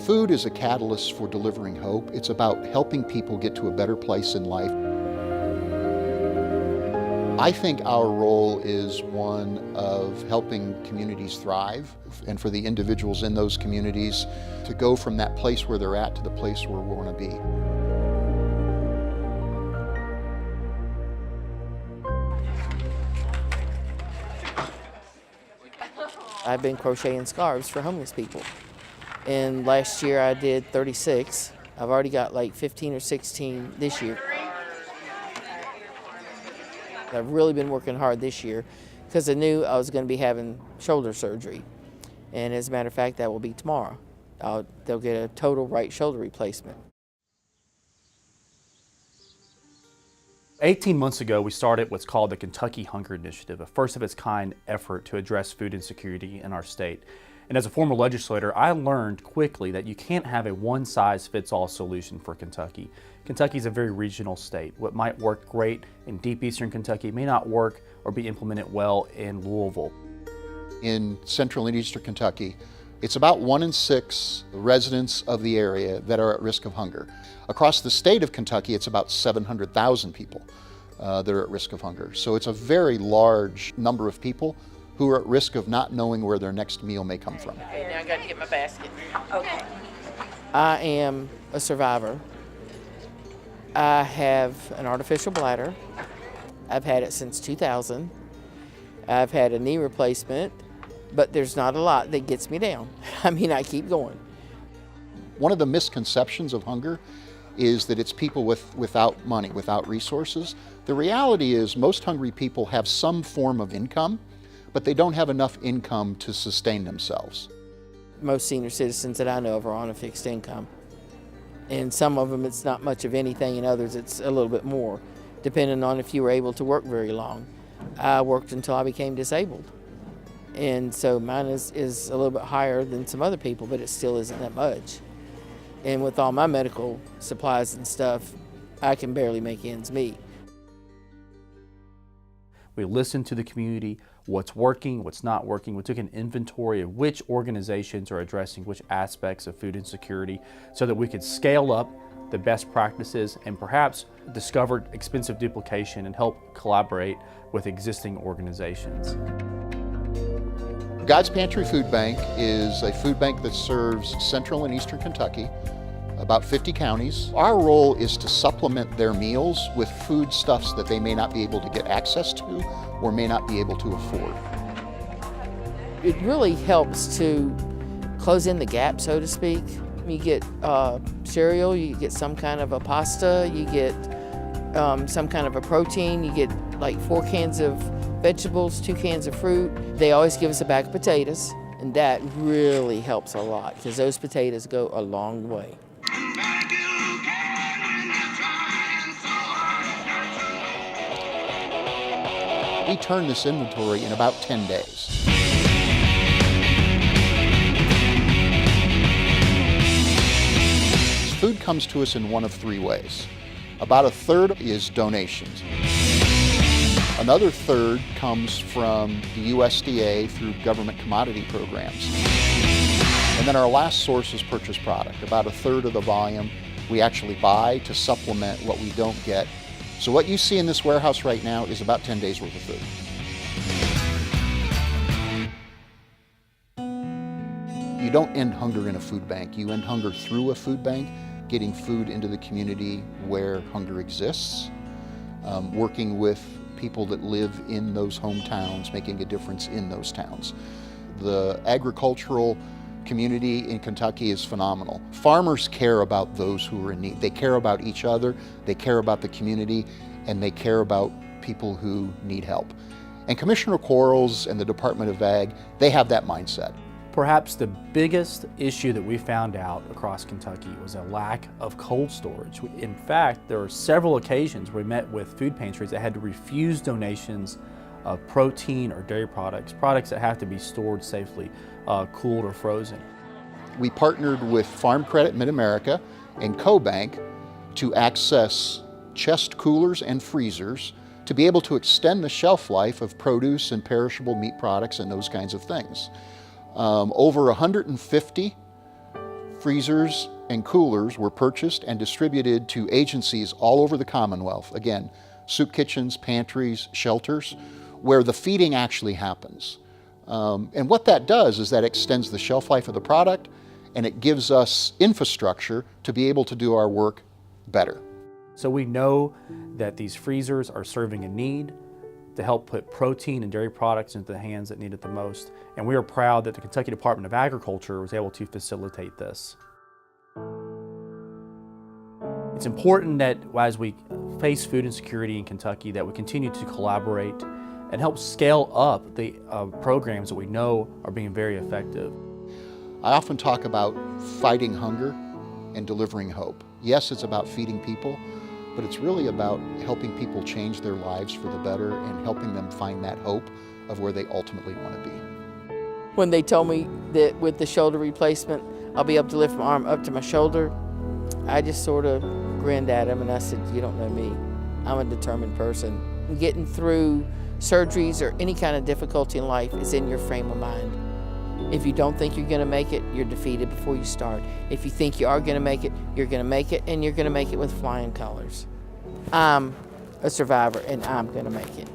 Food is a catalyst for delivering hope. It's about helping people get to a better place in life. I think our role is one of helping communities thrive, and for the individuals in those communities to go from that place where they're at to the place where we want to be. I've been crocheting scarves for homeless people. And last year I did 36. I've already got like 15 or 16 this year. I've really been working hard this year because I knew I was going to be having shoulder surgery. And as a matter of fact, that will be tomorrow. They'll get a total right shoulder replacement. 18 months ago, we started what's called the Kentucky Hunger Initiative, a first-of-its-kind effort to address food insecurity in our state. And as a former legislator, I learned quickly that you can't have a one-size-fits-all solution for Kentucky. Kentucky is a very regional state. What might work great in deep eastern Kentucky may not work or be implemented well in Louisville. In central and eastern Kentucky, it's about 1 in 6 residents of the area that are at risk of hunger. Across the state of Kentucky, it's about 700,000 people that are at risk of hunger. So it's a very large number of people who are at risk of not knowing where their next meal may come from. Okay, now I got to get my basket. Okay. I am a survivor. I have an artificial bladder. I've had it since 2000. I've had a knee replacement, but there's not a lot that gets me down. I mean, I keep going. One of the misconceptions of hunger is that it's people without money, without resources. The reality is most hungry people have some form of income, but they don't have enough income to sustain themselves. Most senior citizens that I know of are on a fixed income. And some of them it's not much of anything, and others it's a little bit more, depending on if you were able to work very long. I worked until I became disabled. And so mine is a little bit higher than some other people, but it still isn't that much. And with all my medical supplies and stuff, I can barely make ends meet. We listened to the community, what's working, what's not working. We took an inventory of which organizations are addressing which aspects of food insecurity so that we could scale up the best practices and perhaps discover expensive duplication and help collaborate with existing organizations. God's Pantry Food Bank is a food bank that serves central and eastern Kentucky, about 50 counties. Our role is to supplement their meals with foodstuffs that they may not be able to get access to or may not be able to afford. It really helps to close in the gap, so to speak. You get cereal, you get some kind of a pasta, you get some kind of a protein, you get like 4 cans of vegetables, 2 cans of fruit. They always give us a bag of potatoes, and that really helps a lot because those potatoes go a long way. We turn this inventory in about 10 days. Food comes to us in one of 3 ways. About a third is donations. Another third comes from the USDA through government commodity programs. And then our last source is purchase product. About a third of the volume we actually buy to supplement what we don't get. So what you see in this warehouse right now is about 10 days worth of food. You don't end hunger in a food bank. You end hunger through a food bank, getting food into the community where hunger exists, working with people that live in those hometowns, making a difference in those towns. The agricultural community in Kentucky is phenomenal. Farmers care about those who are in need. They care about each other, they care about the community, and they care about people who need help. And Commissioner Quarles and the Department of Ag, they have that mindset. Perhaps the biggest issue that we found out across Kentucky was a lack of cold storage. In fact, there were several occasions we met with food pantries that had to refuse donations of protein or dairy products that have to be stored safely, cooled or frozen. We partnered with Farm Credit Mid-America and CoBank to access chest coolers and freezers to be able to extend the shelf life of produce and perishable meat products and those kinds of things. Over 150 Freezers and coolers were purchased and distributed to agencies all over the Commonwealth. Again, soup kitchens, pantries, shelters, where the feeding actually happens. And what that does is that extends the shelf life of the product, and it gives us infrastructure to be able to do our work better. So we know that these freezers are serving a need to help put protein and dairy products into the hands that need it the most. And we are proud that the Kentucky Department of Agriculture was able to facilitate this. It's important that as we face food insecurity in Kentucky, that we continue to collaborate and help scale up the programs that we know are being very effective. I often talk about fighting hunger and delivering hope. Yes, it's about feeding people, but it's really about helping people change their lives for the better and helping them find that hope of where they ultimately want to be. When they told me that with the shoulder replacement, I'll be able to lift my arm up to my shoulder, I just sort of grinned at them and I said, you don't know me. I'm a determined person. Getting through surgeries or any kind of difficulty in life is in your frame of mind. If you don't think you're going to make it, you're defeated before you start. If you think you are going to make it, you're going to make it, and you're going to make it with flying colors. I'm a survivor, and I'm going to make it.